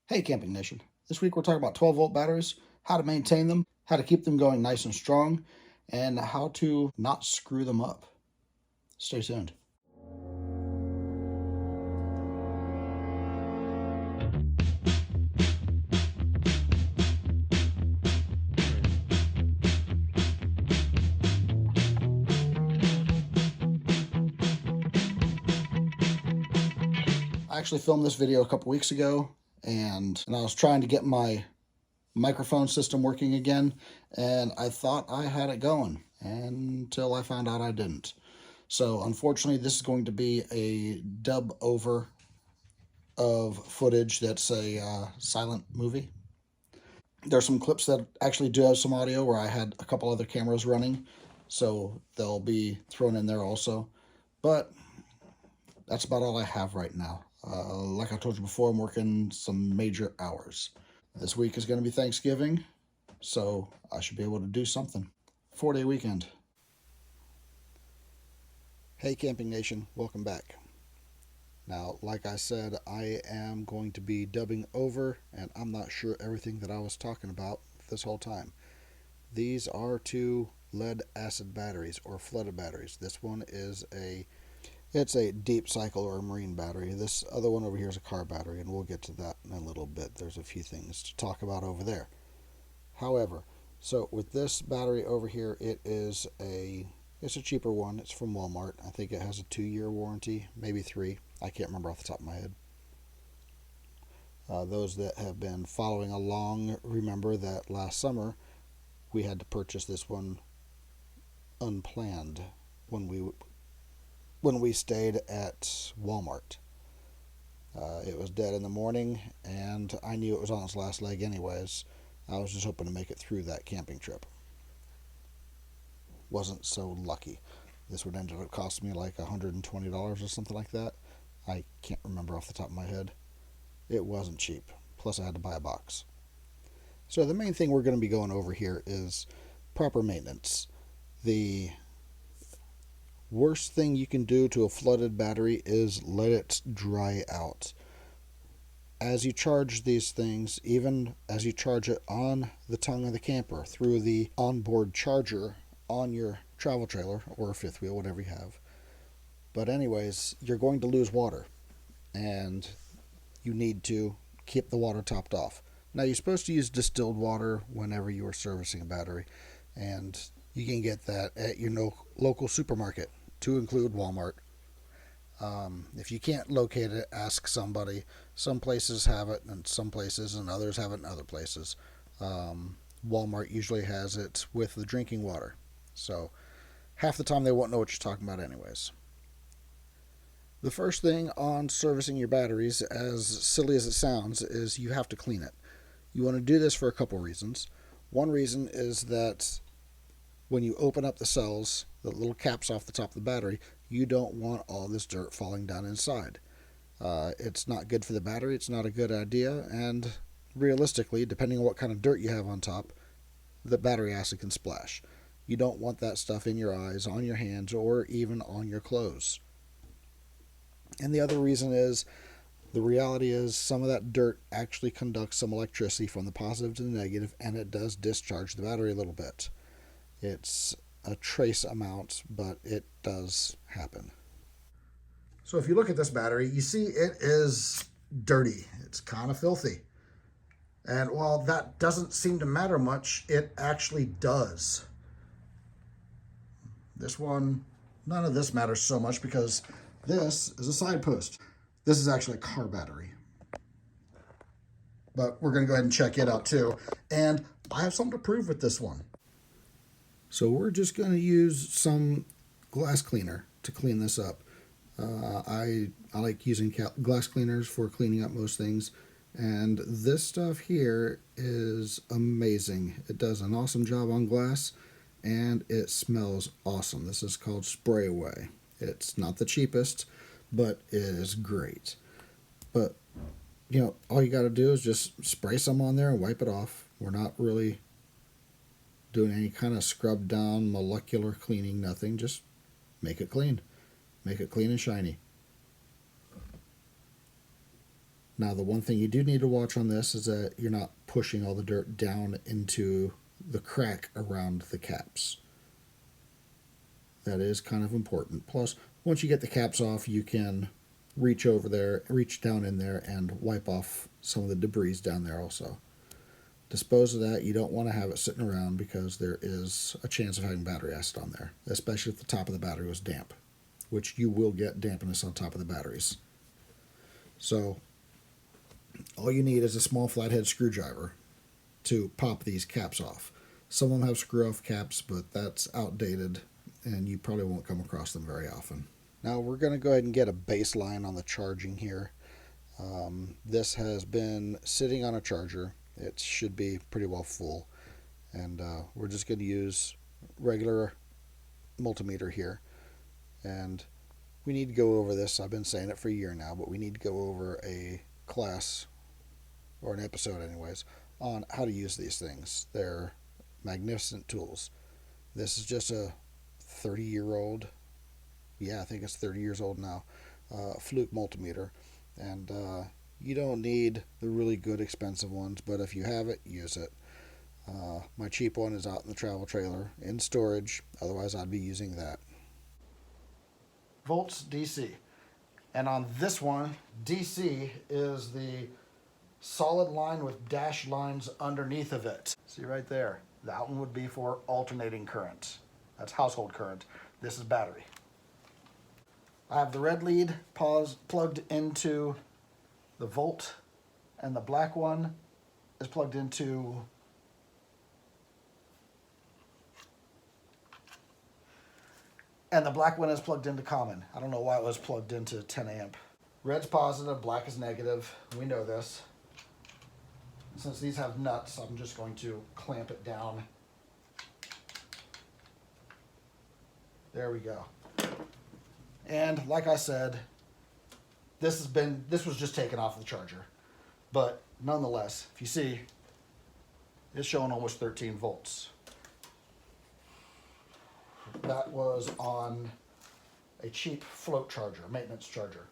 Hey Camping Nation. This week we're talking about 12-volt batteries, how to maintain them, how to keep them going nice and strong, and how to not screw them up. Stay tuned. I actually filmed this video a couple weeks ago, and I was trying to get my microphone system working again, and I thought I had it going until I found out I didn't. So unfortunately, this is going to be a dub over of footage that's a silent movie. There's some clips that actually do have some audio where I had a couple other cameras running, so they'll be thrown in there also. But that's about all I have right now. Like I told you before, I'm working some major hours. This week is going to be Thanksgiving, so I should be able to do something. 4-day weekend. Hey Camping Nation, welcome back. Now, like I said, I am going to be dubbing over, and I'm not sure everything that I was talking about this whole time. These are two lead acid batteries, or flooded batteries. This one is it's a deep cycle or a marine battery. This other one over here is a car battery, and we'll get to that in a little bit. There's a few things to talk about over there. However, so with this battery over here, it's a cheaper one. It's from Walmart. I think it has a 2-year warranty, maybe 3. I can't remember off the top of my head. Those that have been following along remember that last summer we had to purchase this one unplanned when we stayed at Walmart. It was dead in the morning, and I knew it was on its last leg anyways. I was just hoping to make it through that camping trip. Wasn't so lucky. This would end up costing me like $120 or something like that. I can't remember off the top of my head. It wasn't cheap. Plus I had to buy a box. So the main thing we're going to be going over here is proper maintenance. The worst thing you can do to a flooded battery is let it dry out. As you charge these things, even as you charge it on the tongue of the camper through the onboard charger on your travel trailer or a fifth wheel, whatever you have. But anyways, you're going to lose water, and you need to keep the water topped off. Now, you're supposed to use distilled water whenever you are servicing a battery, and you can get that at your local supermarket, to include Walmart. If you can't locate it, ask somebody. Some places have it, and some places, and others have it in other places. Walmart usually has it with the drinking water, so half the time they won't know what you're talking about anyways. The first thing on servicing your batteries, as silly as it sounds, is you have to clean it. You want to do this for a couple reasons. One reason is that when you open up the cells, the little caps off the top of the battery, you don't want all this dirt falling down inside. It's not good for the battery, it's not a good idea, and realistically, depending on what kind of dirt you have on top, the battery acid can splash. You don't want that stuff in your eyes, on your hands, or even on your clothes. And the other reason is, the reality is some of that dirt actually conducts some electricity from the positive to the negative, and it does discharge the battery a little bit. It's a trace amount, but it does happen. So if you look at this battery, you see it is dirty. It's kind of filthy. And while that doesn't seem to matter much, it actually does. This one, none of this matters so much because this is a side post. This is actually a car battery. But we're going to go ahead and check it out too. And I have something to prove with this one. So we're just going to use some glass cleaner to clean this up. I like using glass cleaners for cleaning up most things. And this stuff here is amazing. It does an awesome job on glass, and it smells awesome. This is called Spray Away. It's not the cheapest, but it is great. But, all you got to do is just spray some on there and wipe it off. We're not really doing any kind of scrub down, molecular cleaning, nothing. Just make it clean. Make it clean and shiny. Now, the one thing you do need to watch on this is that you're not pushing all the dirt down into the crack around the caps. That is kind of important. Plus, once you get the caps off, you can reach down in there and wipe off some of the debris down there also. Dispose of that. You don't want to have it sitting around because there is a chance of having battery acid on there, especially if the top of the battery was damp, which you will get dampness on top of the batteries. So all you need is a small flathead screwdriver to pop these caps off. Some of them have screw-off caps, but that's outdated, and you probably won't come across them very often. Now we're going to go ahead and get a baseline on the charging here. This has been sitting on a charger. It should be pretty well full, and we're just going to use regular multimeter here, and we need to go over this. I've been saying it for a year now, but we need to go over a class, or an episode anyways, on how to use these things. They're magnificent tools. This is just a 30-year-old, I think it's 30 years old now, Fluke multimeter, and you don't need the really good expensive ones, but if you have it, use it. My cheap one is out in the travel trailer in storage, otherwise I'd be using that. Volts DC, and on this one, DC is the solid line with dashed lines underneath of it. See right there, that one would be for alternating current. That's household current. This is battery. I have the red lead plugged into the volt, and the black one is plugged into common. I don't know why it was plugged into 10 amp. Red's positive, black is negative. We know this. Since these have nuts, I'm just going to clamp it down. There we go. And like I said, this was just taken off the charger. But nonetheless, if you see, it's showing almost 13 volts. That was on a cheap float charger, maintenance charger.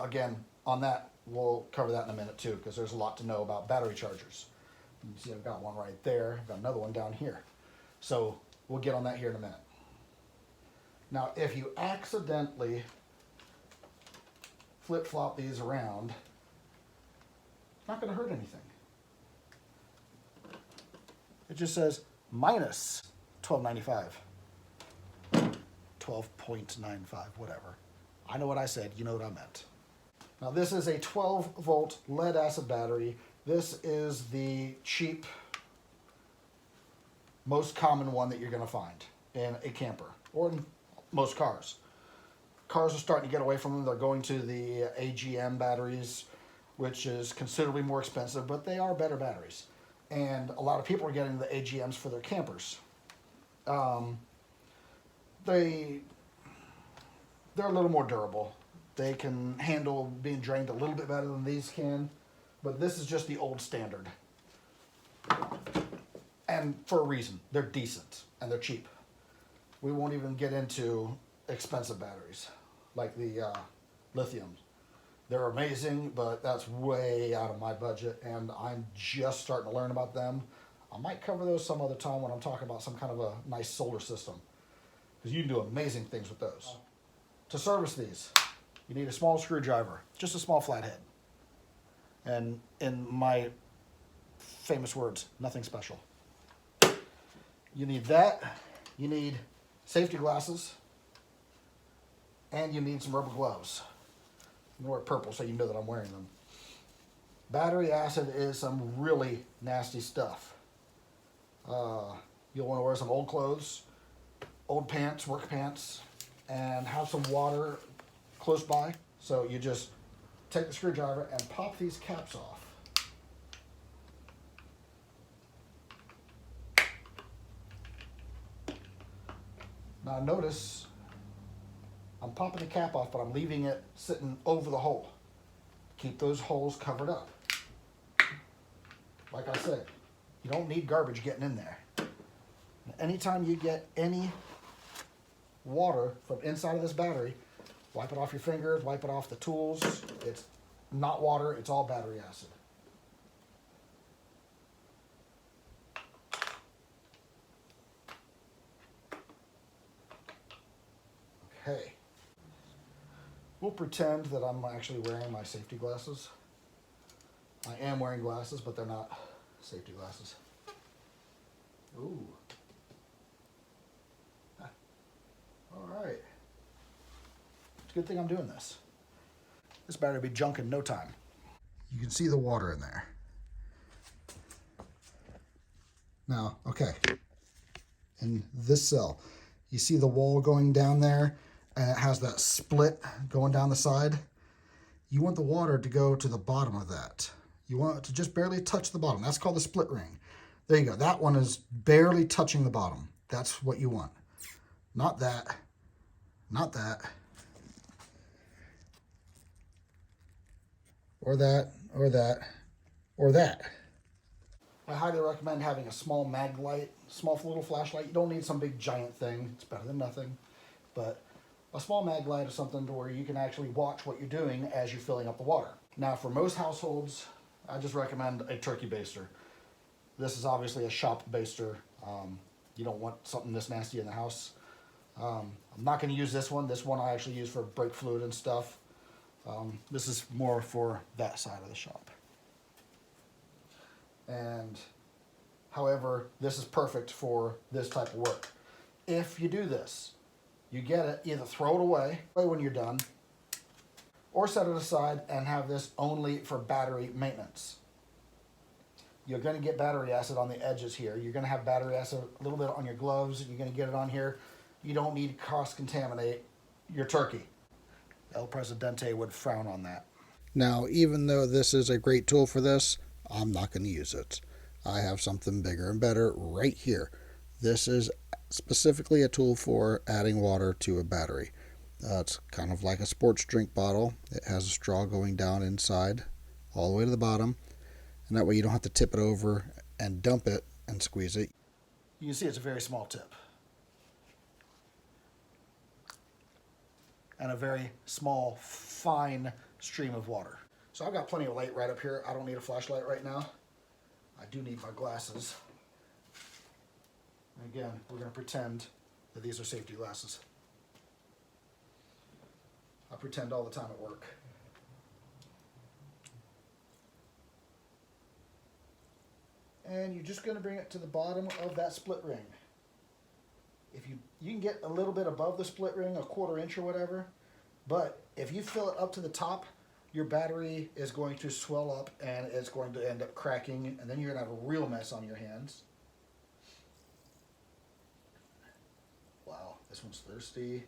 Again, on that, we'll cover that in a minute too, because there's a lot to know about battery chargers. You can see I've got one right there, I've got another one down here. So we'll get on that here in a minute. Now, if you accidentally flip-flop these around, it's not going to hurt anything. It just says minus $12.95. 12.95, whatever. I know what I said, you know what I meant. Now this is a 12 volt lead acid battery. This is the cheap, most common one that you're going to find in a camper or in most cars. Cars are starting to get away from them. They're going to the AGM batteries, which is considerably more expensive, but they are better batteries. And a lot of people are getting the AGMs for their campers. They're a little more durable. They can handle being drained a little bit better than these can, but this is just the old standard. And for a reason, they're decent and they're cheap. We won't even get into expensive batteries like the lithium. They're amazing, but that's way out of my budget, and I'm just starting to learn about them. I might cover those some other time when I'm talking about some kind of a nice solar system, because you can do amazing things with those. To service these, you need a small screwdriver, just a small flathead. And in my famous words, nothing special. You need that, you need safety glasses, and you need some rubber gloves. I'm gonna wear purple so you know that I'm wearing them. Battery acid is some really nasty stuff. You'll want to wear some old clothes, old pants, work pants, and have some water close by. So you just take the screwdriver and pop these caps off. Now notice, I'm popping the cap off, but I'm leaving it sitting over the hole. Keep those holes covered up. Like I said, you don't need garbage getting in there. Anytime you get any water from inside of this battery, wipe it off your fingers, wipe it off the tools. It's not water, it's all battery acid. Okay. We'll pretend that I'm actually wearing my safety glasses. I am wearing glasses, but they're not safety glasses. Ooh. All right. It's a good thing I'm doing this. This battery will be junk in no time. You can see the water in there. Now, okay, in this cell, you see the wall going down there, and it has that split going down the side. You want the water to go to the bottom of that. You want it to just barely touch the bottom. That's called the split ring. There you go. That one is barely touching the bottom. That's what you want. Not that. Not that. Or that. Or that. Or that. I highly recommend having a small mag light, small little flashlight. You don't need some big giant thing. It's better than nothing. But a small mag light is something to where you can actually watch what you're doing as you're filling up the water. Now, for most households, I just recommend a turkey baster. This is obviously a shop baster. You don't want something this nasty in the house. I'm not going to use this one. This one I actually use for brake fluid and stuff. This is more for that side of the shop. And however, this is perfect for this type of work. If you do this, you get it, either throw it away when you're done, or set it aside and have this only for battery maintenance. You're going to get battery acid on the edges here. You're going to have battery acid a little bit on your gloves. You're going to get it on here. You don't need to cross-contaminate your turkey. El Presidente would frown on that. Now, even though this is a great tool for this, I'm not going to use it. I have something bigger and better right here. This is specifically a tool for adding water to a battery. It's kind of like a sports drink bottle. It has a straw going down inside all the way to the bottom, and that way you don't have to tip it over and dump it and squeeze it. You can see it's a very small tip and a very small, fine stream of water. So I've got plenty of light right up here. I don't need a flashlight right now. I do need my glasses. And again, we're going to pretend that these are safety glasses. I pretend all the time at work. And you're just going to bring it to the bottom of that split ring. If you can get a little bit above the split ring, a 1/4 inch or whatever, but if you fill it up to the top, your battery is going to swell up and it's going to end up cracking, and then you're going to have a real mess on your hands. Wow, this one's thirsty.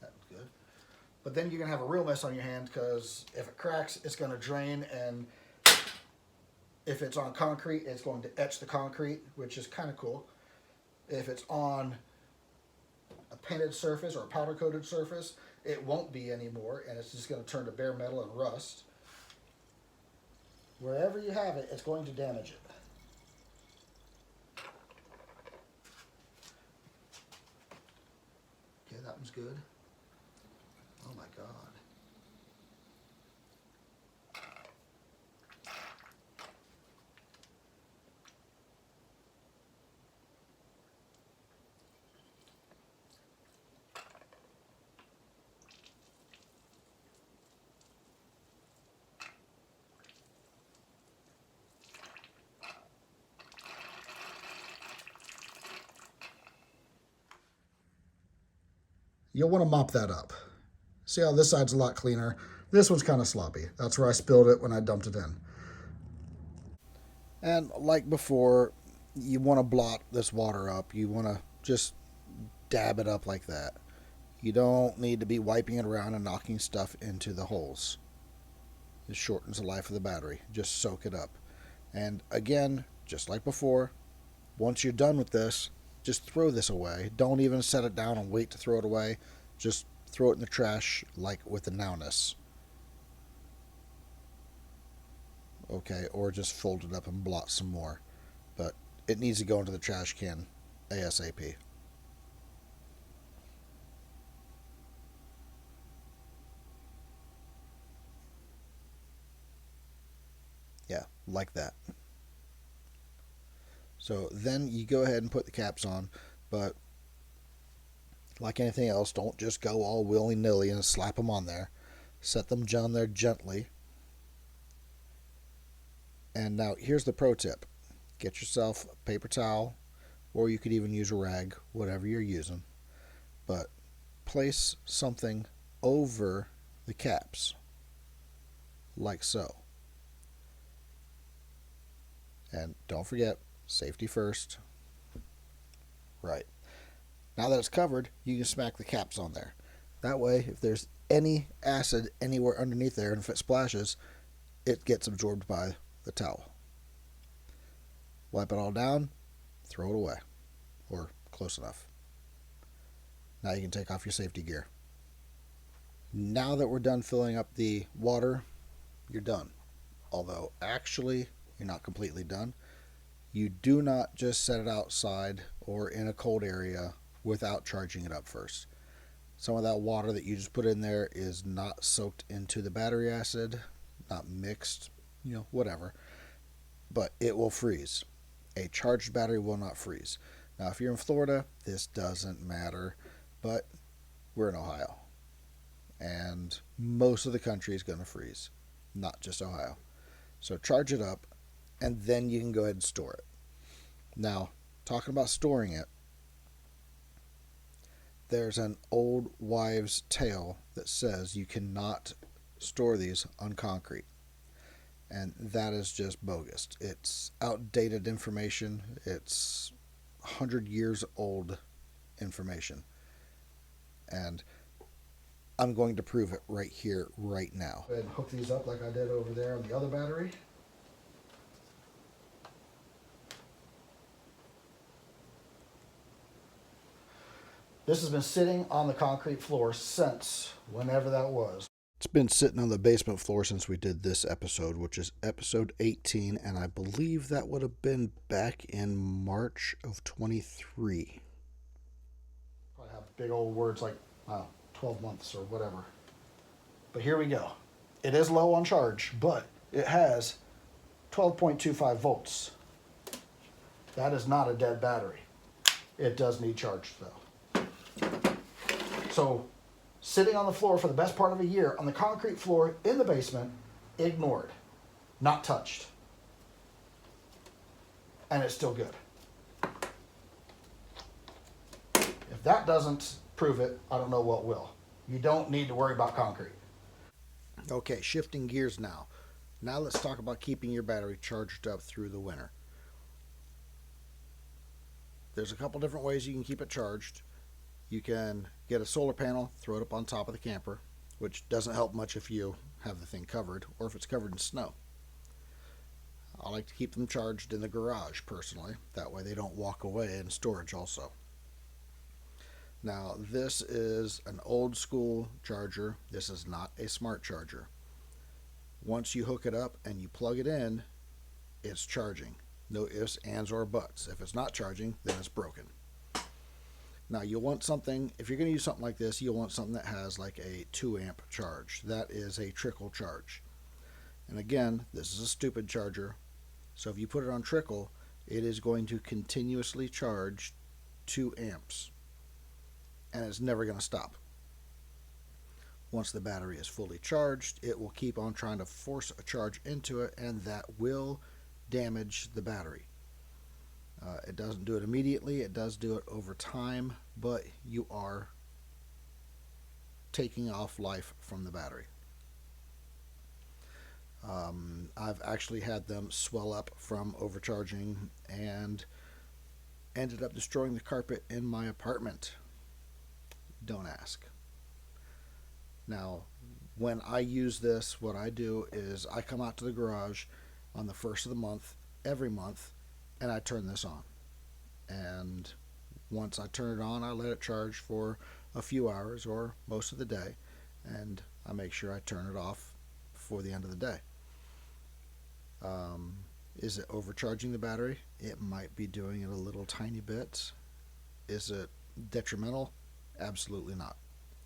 That's good. But then you're going to have a real mess on your hand because if it cracks, it's going to drain, and if it's on concrete, it's going to etch the concrete, which is kind of cool. If it's on a painted surface or a powder coated surface, it won't be anymore, and it's just going to turn to bare metal and rust. Wherever you have it, it's going to damage it. Okay, that one's good. Oh my God. You'll want to mop that up. See how this side's a lot cleaner? This one's kind of sloppy. That's where I spilled it when I dumped it in. And like before, you want to blot this water up. You want to just dab it up like that. You don't need to be wiping it around and knocking stuff into the holes. It shortens the life of the battery. Just soak it up. And again, just like before, once you're done with this, just throw this away. Don't even set it down and wait to throw it away. Just throw it in the trash like with the nowness. Okay, or just fold it up and blot some more. But it needs to go into the trash can ASAP. like that. So then you go ahead and put the caps on, but like anything else, don't just go all willy-nilly and slap them on there. Set them down there gently. And now here's the pro tip. Get yourself a paper towel, or you could even use a rag, whatever you're using. But place something over the caps, like so. And don't forget, safety first. Right. Now that it's covered, you can smack the caps on there. That way, if there's any acid anywhere underneath there, and if it splashes, it gets absorbed by the towel. Wipe it all down, throw it away, or close enough. Now you can take off your safety gear. Now that we're done filling up the water, you're done. Although, actually, you're not completely done. You do not just set it outside or in a cold area without charging it up first. Some of that water that you just put in there is not soaked into the battery acid, not mixed, whatever, but it will freeze. A charged battery will not freeze. Now, if you're in Florida, this doesn't matter, but we're in Ohio, and most of the country is going to freeze, not just Ohio. So charge it up, and then you can go ahead and store it. Now, talking about storing it, there's an old wives' tale that says you cannot store these on concrete. And that is just bogus. It's outdated information. It's 100 years old information. And I'm going to prove it right here, right now. Go ahead and hook these up like I did over there on the other battery. This has been sitting on the concrete floor since whenever that was. It's been sitting on the basement floor since we did this episode, which is episode 18, and I believe that would have been back in March of 23. Probably have big old words like 12 months or whatever. But here we go. It is low on charge, but it has 12.25 volts. That is not a dead battery. It does need charge though. So, sitting on the floor for the best part of a year, on the concrete floor in the basement, ignored, not touched. And it's still good. If that doesn't prove it, I don't know what will. You don't need to worry about concrete. Okay, shifting gears now. Now let's talk about keeping your battery charged up through the winter. There's a couple different ways you can keep it charged. You can get a solar panel, throw it up on top of the camper, which doesn't help much if you have the thing covered or if it's covered in snow. I like to keep them charged in the garage personally. That way they don't walk away in storage also. Now this is an old school charger. This is not a smart charger. Once you hook it up and you plug it in, it's charging. No ifs, ands, or buts. If it's not charging, then it's broken. Now you'll want something, if you're going to use something like this, you'll want something that has like a 2 amp charge. That is a trickle charge. And again, this is a stupid charger. So if you put it on trickle, it is going to continuously charge 2 amps. And it's never going to stop. Once the battery is fully charged, it will keep on trying to force a charge into it, and that will damage the battery. It doesn't do it immediately, it does do it over time, but you are taking off life from the battery. I've actually had them swell up from overcharging and ended up destroying the carpet in my apartment. Don't ask. Now, when I use this, what I do is I come out to the garage on the first of the month, every month, and I turn this on. And once I turn it on, I let it charge for a few hours or most of the day, and I make sure I turn it off before the end of the day. Is it overcharging the battery? It might be doing it a little tiny bit. Is it detrimental? Absolutely not.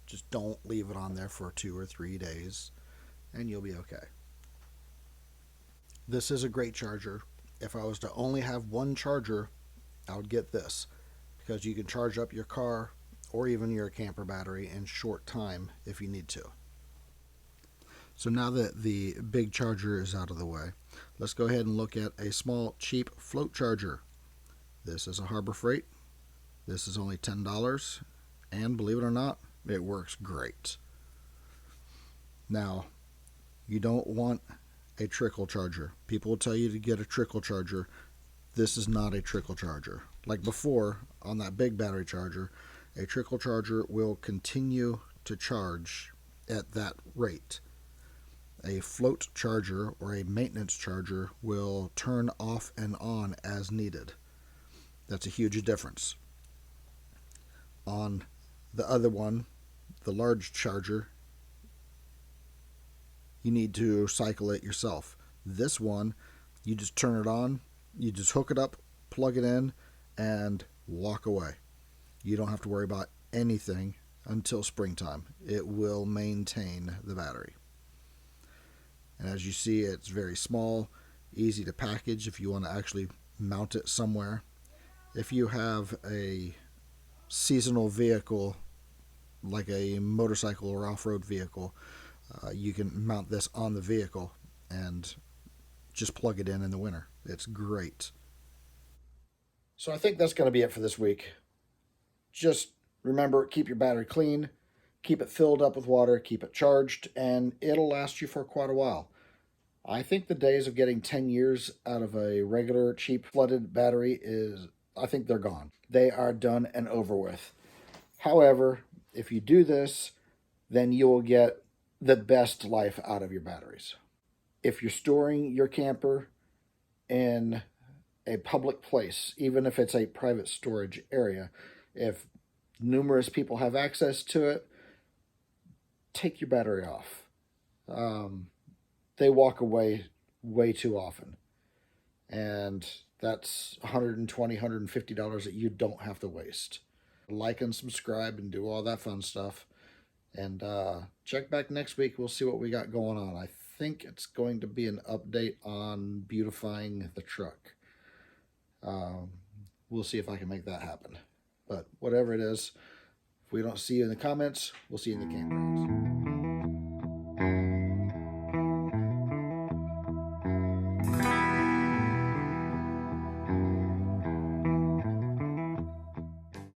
Just don't leave it on there for 2 or 3 days, and you'll be okay. This is a great charger. If I was to only have one charger, I would get this because you can charge up your car or even your camper battery in short time if you need to. So now that the big charger is out of the way, let's go ahead and look at a small, cheap float charger. This is a Harbor Freight. This is only $10, and believe it or not, it works great. Now, you don't want a trickle charger. People will tell you to get a trickle charger. This is not a trickle charger. Like before, on that big battery charger, a trickle charger will continue to charge at that rate. A float charger or a maintenance charger will turn off and on as needed. That's a huge difference. On the other one, the large charger, you need to cycle it yourself. This one, you just turn it on, you just hook it up, plug it in, and walk away. You don't have to worry about anything until springtime. It will maintain the battery. And as you see, it's very small, easy to package if you want to actually mount it somewhere. If you have a seasonal vehicle, like a motorcycle or off-road vehicle, you can mount this on the vehicle and just plug it in the winter. It's great. So I think that's going to be it for this week. Just remember, keep your battery clean, keep it filled up with water, keep it charged, and it'll last you for quite a while. I think the days of getting 10 years out of a regular cheap flooded battery I think they're gone. They are done and over with. However, if you do this, then you will get the best life out of your batteries. If you're storing your camper in a public place, even if it's a private storage area, if numerous people have access to it, take your battery off. They walk away way too often. And that's $120, $150 that you don't have to waste. Like and subscribe and do all that fun stuff. And check back next week. We'll see what we got going on. I think it's going to be an update on beautifying the truck. We'll see if I can make that happen. But whatever it is, if we don't see you in the comments, we'll see you in the campgrounds.